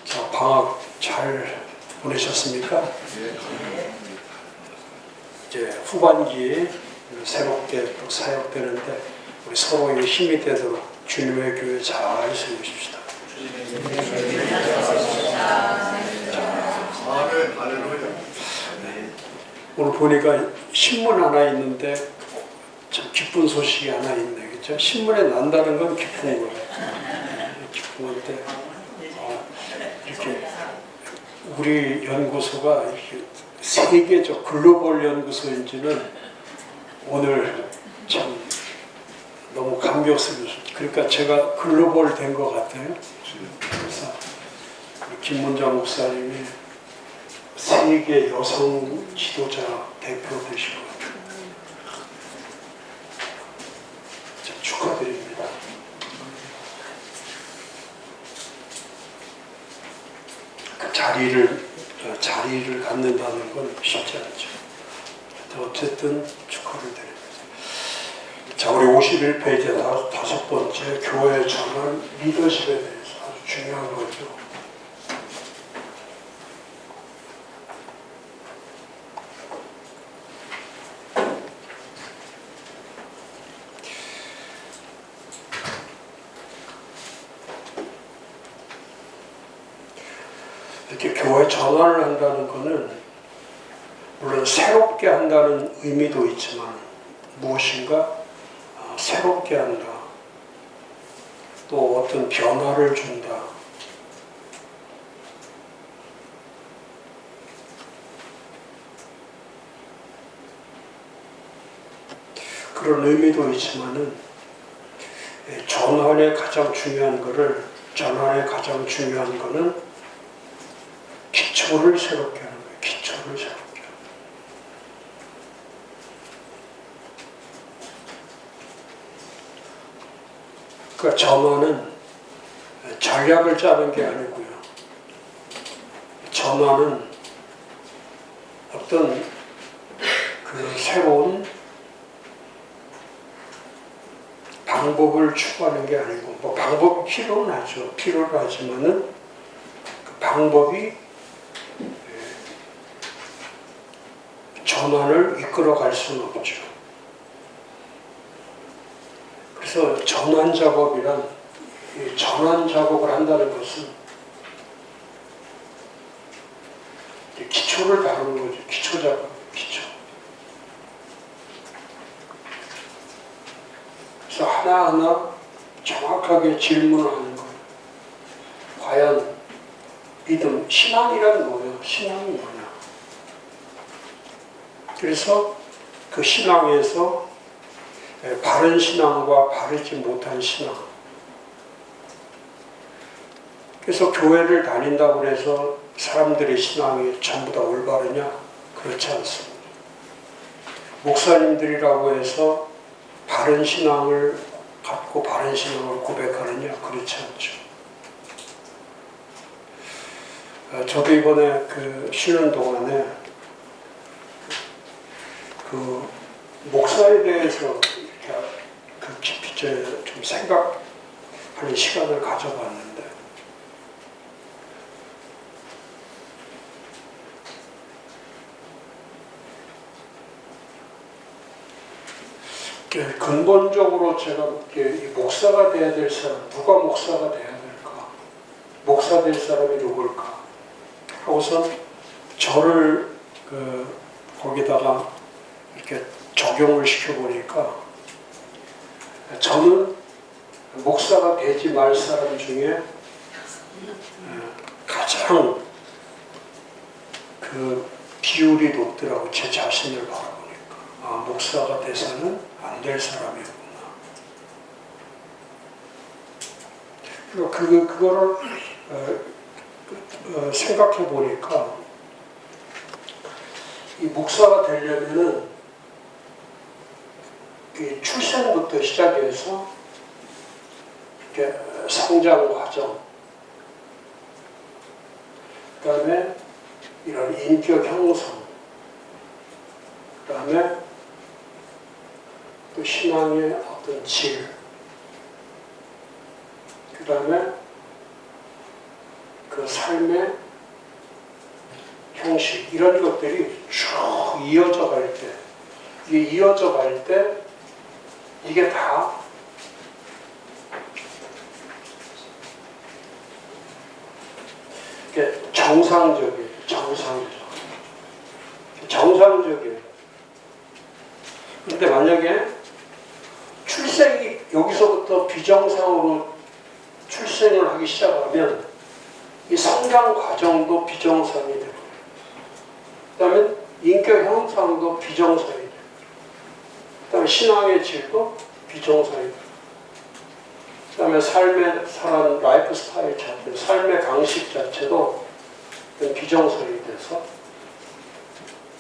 자, 방학 잘 보내셨습니까? 이제 후반기에 새롭게 또 사역되는데 우리 서로의 힘이 되도록 주님의 교회 잘 세우십시다. 오늘 보니까 신문 하나 있는데 참 기쁜 소식이 하나 있네, 그렇죠? 신문에 난다는 건 기쁜 거예요. 기쁜 건데 이렇게 우리 연구소가 이렇게 세계적 글로벌 연구소인지는 오늘 참 너무 감격스럽습니다. 그러니까 제가 글로벌 된 것 같아요. 그래서 김문자 목사님이 세계 여성 지도자 대표 되시고 축하드립니다. 그 자리를 갖는다는 건 쉽지 않죠. 어쨌든 축하를 드립니다. 자, 우리 51페이지 다섯 번째 교회 전환 리더십에 대해서 아주 중요한 거죠. 이렇게 교회 전환을 한다는 것은 물론 새롭게 한다는 의미도 있지만 무엇인가 새롭게 한다. 또 어떤 변화를 준다. 그런 의미도 있지만은 전환의 가장 중요한 거는 기초를 새롭게 하는 거예요. 기초를 새롭게 하는 거예요. 그러니까 전환은 전략을 짜는 게 아니고요. 전환은 어떤 그 새로운 방법을 추구하는 게 아니고, 뭐 방법이 필요는 하지만은 그 방법이 전환을 이끌어갈 수는 없죠. 그래서 전환 작업을 한다는 것은 기초를 다루는 거죠. 기초 작업, 기초. 그래서 하나하나 정확하게 질문을 하는 거예요. 과연 믿음, 신앙이란 뭐예요? 신앙이 뭐냐? 그래서 그 신앙에서 바른 신앙과 바르지 못한 신앙. 그래서 교회를 다닌다고 해서 사람들의 신앙이 전부 다 올바르냐? 그렇지 않습니다. 목사님들이라고 해서 바른 신앙을 갖고 바른 신앙을 고백하느냐? 그렇지 않죠. 저도 이번에 쉬는 동안에 그 목사에 대해서 이렇게 깊이 좀 생각하는 시간을 가져봤는데 근본적으로 제가 이 목사가 돼야 될 사람, 누가 목사가 돼야 될까? 목사 될 사람이 누굴까? 하고서 저를 거기다가 이렇게 적용을 시켜보니까 저는 목사가 되지 말 사람 중에 가장 그 비율이 높더라고. 제 자신을 바라보니까 목사가 돼서는 안 될 사람이었구나. 그리고 그거를 생각해 보니까 이 목사가 되려면은 출생부터 시작해서 이렇게 성장 과정, 그 다음에 이런 인격 형성, 그 다음에 또 신앙의 어떤 질, 그 다음에 그 그 삶의 형식 이런 것들이 쭉 이어져 갈 때, 이게 다 이게 정상적이에요. 정상적이에요. 근데 만약에 출생이 여기서부터 비정상으로 출생을 하기 시작하면 이 성장 과정도 비정상이 되고, 그 다음에 인격 형성도 비정상이 되고, 그 다음에 신앙의 질도 비정상이 되고, 그 다음에 삶의 사람 라이프 스타일 자체, 삶의 방식 자체도 비정상이 돼서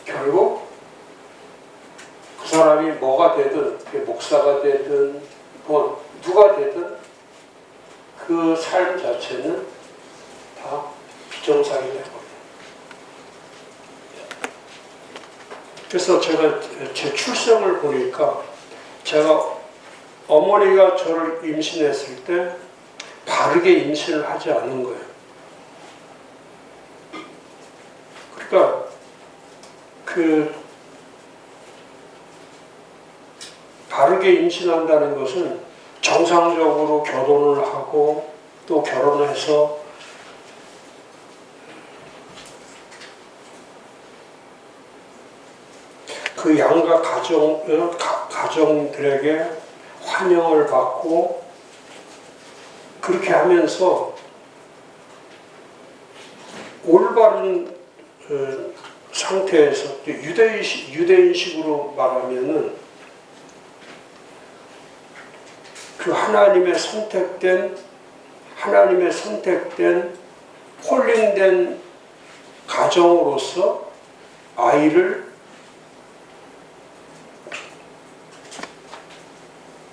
결국 그 사람이 뭐가 되든, 목사가 되든 뭐 누가 되든 그 삶 자체는 다 비정상이 되거든요. 그래서 제가 제 출생을 보니까, 제가 어머니가 저를 임신했을 때 바르게 임신을 하지 않은 거예요. 그러니까 바르게 임신한다는 것은 정상적으로 결혼을 하고 또 결혼해서 그 양가 가정들에게 환영을 받고 그렇게 하면서 올바른 상태에서 유대인식으로 말하면은 그 하나님의 선택된 콜링된 가정으로서 아이를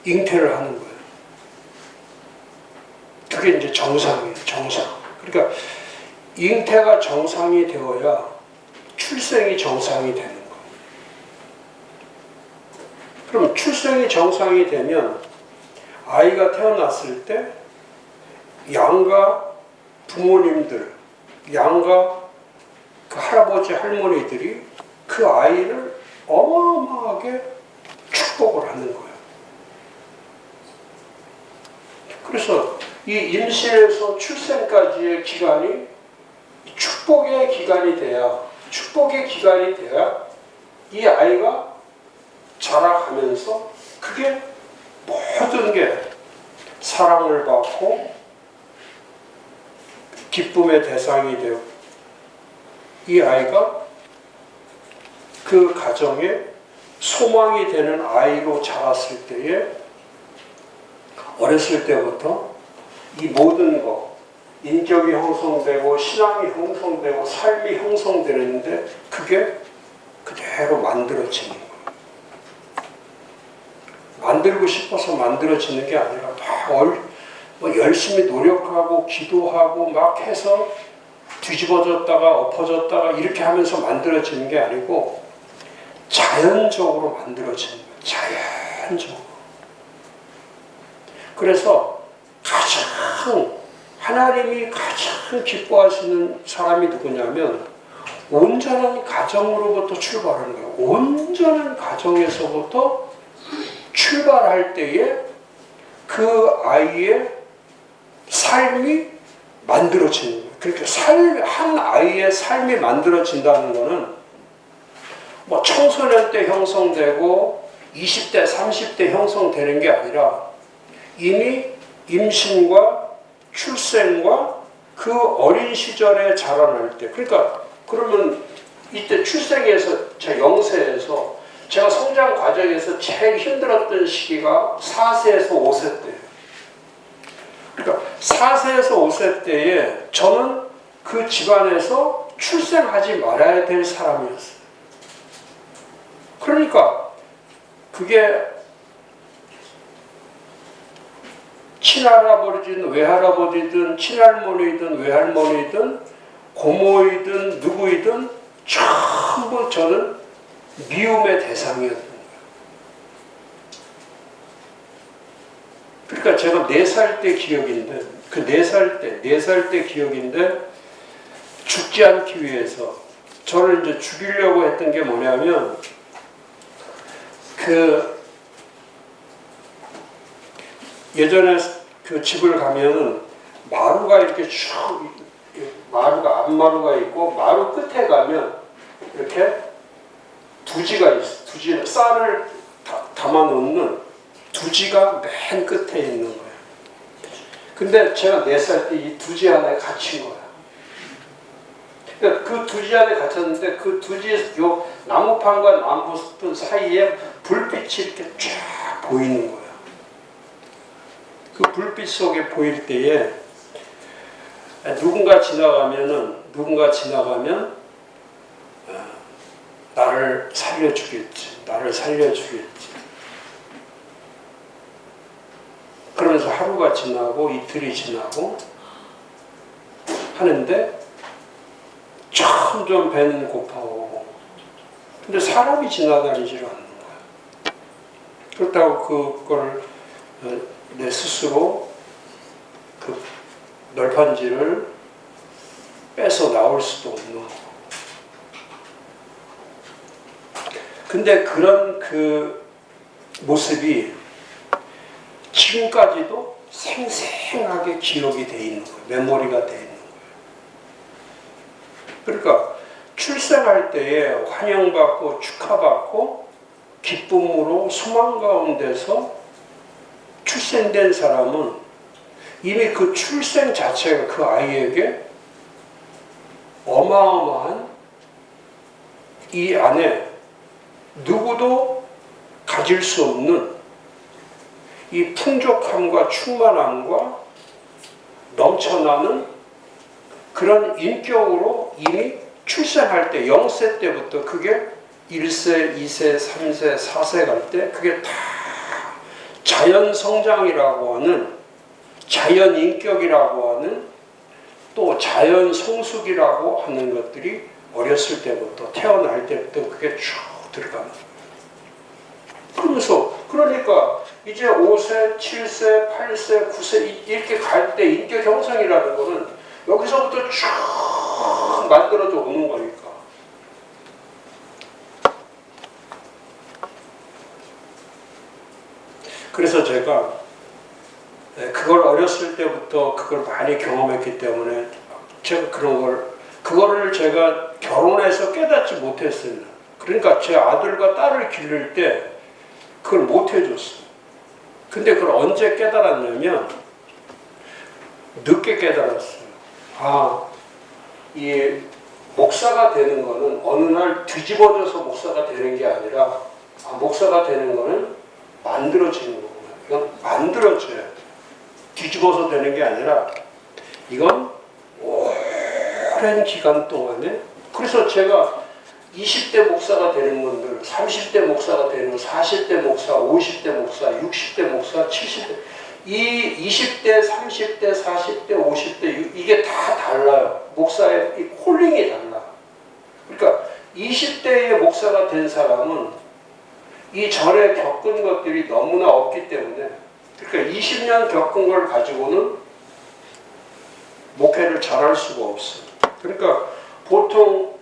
잉태를 하는 거예요. 그게 이제 정상이에요. 정상. 그러니까 잉태가 정상이 되어야 출생이 정상이 되는 거예요. 그럼 출생이 정상이 되면 아이가 태어났을 때 양가 부모님들, 양가 그 할아버지 할머니들이 그 아이를 어마어마하게 축복을 하는 거예요. 그래서 이 임신에서 출생까지의 기간이 축복의 기간이 돼야 이 아이가 자라가면서 그게 모든 게 사랑을 받고 기쁨의 대상이 되고, 이 아이가 그 가정에 소망이 되는 아이로 자랐을 때에, 어렸을 때부터 이 모든 것, 인격이 형성되고 신앙이 형성되고 삶이 형성되는데 그게 그대로 만들어지는 거예요. 만들고 싶어서 만들어지는 게 아니라 뭐 열심히 노력하고 기도하고 막 해서 뒤집어졌다가 엎어졌다가 이렇게 하면서 만들어지는 게 아니고 자연적으로 만들어지는 거예요. 자연적으로. 그래서 하나님이 가장 기뻐하시는 사람이 누구냐면 온전한 가정으로부터 출발하는 거예요. 온전한 가정에서부터 출발할 때에 그 아이의 삶이 만들어지는 거예요. 그러니까 한 아이의 삶이 만들어진다는 것은 뭐 청소년 때 형성되고 20대, 30대 형성되는 게 아니라 이미 임신과 출생과 그 어린 시절에 자라날 때, 그러니까 그러면 이때 출생에서 제 영세에서 제가 성장 과정에서 제일 힘들었던 시기가 4세에서 5세 때예요. 그러니까 4세에서 5세 때에 저는 그 집안에서 출생하지 말아야 될 사람이었어요. 그러니까 그게 친할아버지든 외할아버지든 친할머니든 외할머니든 고모이든 누구이든 전부 저는 미움의 대상이었던 거예요. 그러니까 제가 4살 때 기억인데, 그 4살 때 기억인데 죽지 않기 위해서 저를 이제 죽이려고 했던 게 뭐냐면 그 예전에 그 집을 가면은 마루가 이렇게 쭉 마루가 앞마루가 있고 마루 끝에 가면 이렇게 두지가 있어. 두지 쌀을 담아 놓는 두지가 맨 끝에 있는 거예요. 근데 제가 4살 때 이 두지 안에 갇힌 거야. 그러니까 그 두지 안에 갇혔는데 그 두지 요 나무판과 나무판 사이에 불빛이 이렇게 쫙 보이는 거야. 그 불빛 속에 보일 때에 누군가 지나가면 나를 살려주겠지. 나를 살려주겠지. 그러면서 하루가 지나고 이틀이 지나고 하는데 점점 배는 고파오고 근데 사람이 지나다니질 않는 거야. 그렇다고 그걸 내 스스로 그 널판지를 빼서 나올 수도 없는 거고. 근데 그런 그 모습이 지금까지도 생생하게 기록이 돼 있는 거예요. 메모리가 돼 있는 거예요. 그러니까 출생할 때에 환영받고 축하받고 기쁨으로 소망 가운데서 출생된 사람은 이미 그 출생 자체가 그 아이에게 어마어마한 이 안에 누구도 가질 수 없는 이 풍족함과 충만함과 넘쳐나는 그런 인격으로 이미 출생할 때 0세 때부터 그게 1세, 2세, 3세, 4세 갈 때 그게 다 자연 성장이라고 하는 자연 인격이라고 하는 또 자연 성숙이라고 하는 것들이 어렸을 때부터 태어날 때부터 그게 쭉 들어가는 그러면서 그러니까 이제 5세, 7세, 8세, 9세 이렇게 갈 때 인격 형성이라는 거는 여기서부터 쭉 만들어져 오는 거니까. 그래서 제가 그걸 어렸을 때부터 그걸 많이 경험했기 때문에 제가 그거를 제가 결혼해서 깨닫지 못했어요. 그러니까 제 아들과 딸을 기를 때 그걸 못 해줬어요. 근데 그걸 언제 깨달았냐면 늦게 깨달았어요. 이 목사가 되는 거는 어느 날 뒤집어져서 목사가 되는 게 아니라 목사가 되는 거는 만들어지는 거구나. 이건 만들어져야 돼. 뒤집어서 되는 게 아니라 이건 오랜 기간 동안에 그래서 제가 20대 목사가 되는 분들, 30대 목사가 되는 40대 목사, 50대 목사, 60대 목사, 70대 이 20대, 30대, 40대, 50대 이게 다 달라요. 목사의 이 콜링이 달라. 그러니까 20대의 목사가 된 사람은 이 전에 겪은 것들이 너무나 없기 때문에 그러니까 20년 겪은 걸 가지고는 목회를 잘할 수가 없어요. 그러니까 보통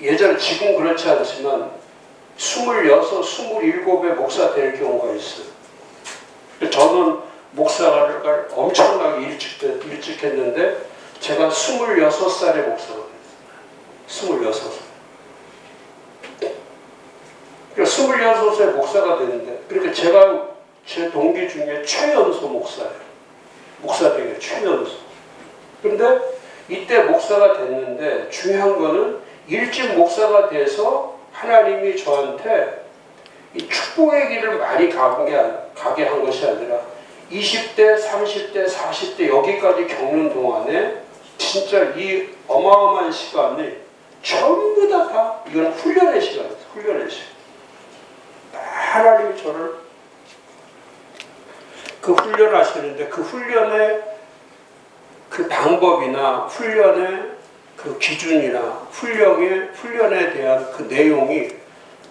예전 지금 그렇지 않지만 26, 27의 목사 될 경우가 있어요. 저는 목사를 엄청나게 일찍 했는데 제가 26살에 목사가 됐어요. 26살. 그러니까 26세 목사가 되는데 그러니까 제가 제 동기 중에 최연소 목사예요. 목사 되게 최연소. 그런데 이때 목사가 됐는데 중요한 거는 일찍 목사가 돼서 하나님이 저한테 이 축복의 길을 많이 가게 한 것이 아니라 20대, 30대, 40대 여기까지 겪는 동안에 진짜 이 어마어마한 시간이 전부 다 이건 훈련의 시간이에요. 훈련의 시간. 하나님이 저를 그 훈련하시는데 그 훈련의 그 방법이나 훈련의 그 기준이나 훈련에 대한 그 내용이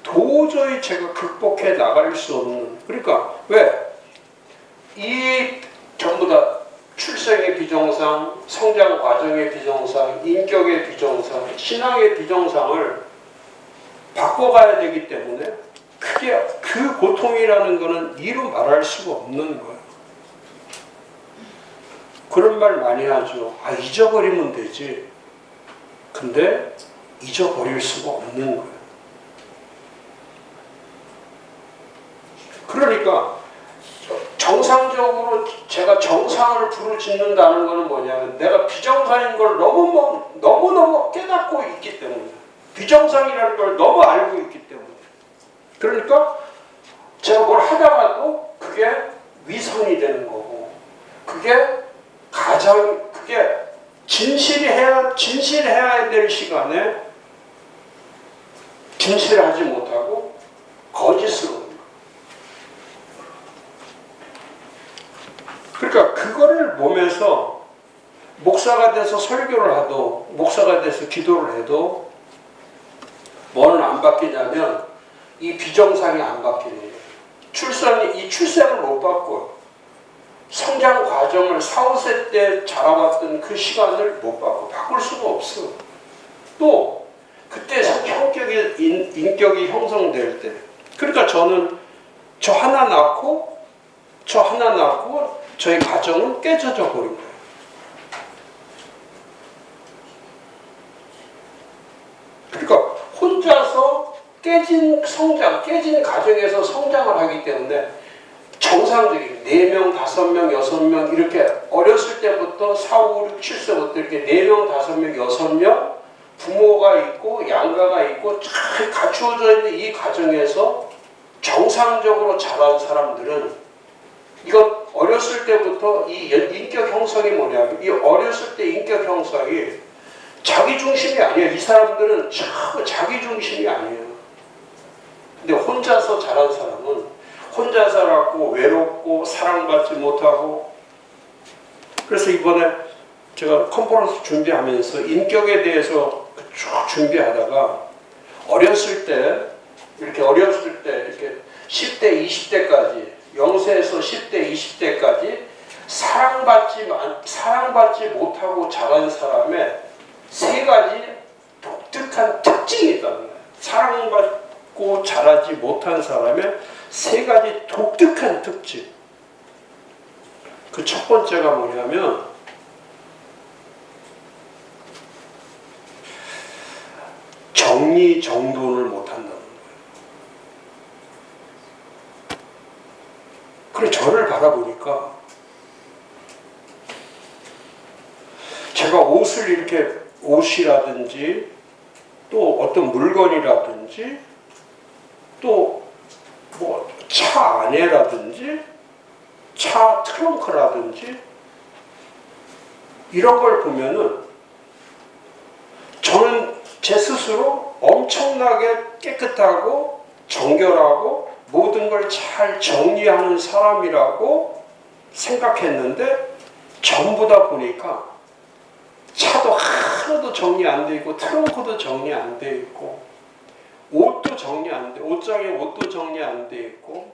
도저히 제가 극복해 나갈 수 없는 그러니까 왜? 이 전부 다 출생의 비정상, 성장 과정의 비정상, 인격의 비정상, 신앙의 비정상을 바꿔가야 되기 때문에 그게 그 고통이라는 거는 이루 말할 수가 없는 거예요. 그런 말 많이 하죠. 아, 잊어버리면 되지. 근데 잊어버릴 수가 없는 거예요. 그러니까 정상적으로 제가 정상을 부르짖는다는 것은 뭐냐면 내가 비정상인 걸 너무너무 깨닫고 있기 때문에, 비정상이라는 걸 너무 알고 있기 때문에. 그러니까 제가 뭘 하다가도 그게 위선이 되는 거고, 그게 진실해야 될 시간에 진실을 하지 못하고 거짓으로. 그러니까 그거를 보면서 목사가 돼서 설교를 하도, 목사가 돼서 기도를 해도 뭐는 안 바뀌냐면 이 비정상이 안 바뀌는 거예요. 출생을 못 바꿔요. 성장 과정을 4, 5세 때 자라왔던 그 시간을 못 바꿀 수가 없어. 또 그때 인격이 형성될 때, 그러니까 저는 저 하나 낳고 저희 가정은 깨져져 버린 거예요. 그러니까 혼자서 깨진 가정에서 성장을 하기 때문에 정상적인 4명, 5명, 6명 이렇게 어렸을 때부터 4, 5, 6, 7세부터 이렇게 4명, 5명, 6명 부모가 있고 양가가 있고 잘 갖추어져 있는 이 가정에서 정상적으로 자란 사람들은, 이건 어렸을 때부터 이 인격 형성이 뭐냐면, 이 어렸을 때 인격 형성이 자기 중심이 아니에요. 이 사람들은 전부 자기 중심이 아니에요. 근데 혼자서 자란 사람은 혼자 살았고 외롭고 사랑받지 못하고. 그래서 이번에 제가 컨퍼런스 준비하면서 인격에 대해서 쭉 준비하다가 어렸을 때 이렇게 10대, 20대까지, 0세에서 10대, 20대까지 사랑받지 못하고 자란 사람의 3가지 독특한 특징이 있다는 거예요. 사랑받고 자라지 못한 사람의 3가지 독특한 특징. 그 첫 번째가 뭐냐면 정리정돈을 못한다는 거예요. 그래, 저를 바라보니까 제가 옷이라든지 또 어떤 물건이라든지 또 뭐 차 안에라든지 차 트렁크라든지 이런 걸 보면은 저는 제 스스로 엄청나게 깨끗하고 정결하고 모든 걸 잘 정리하는 사람이라고 생각했는데, 전부 다 보니까 차도 하나도 정리 안 돼 있고 트렁크도 정리 안 돼 있고 옷도 정리 안 돼, 옷장에 옷도 정리 안 돼 있고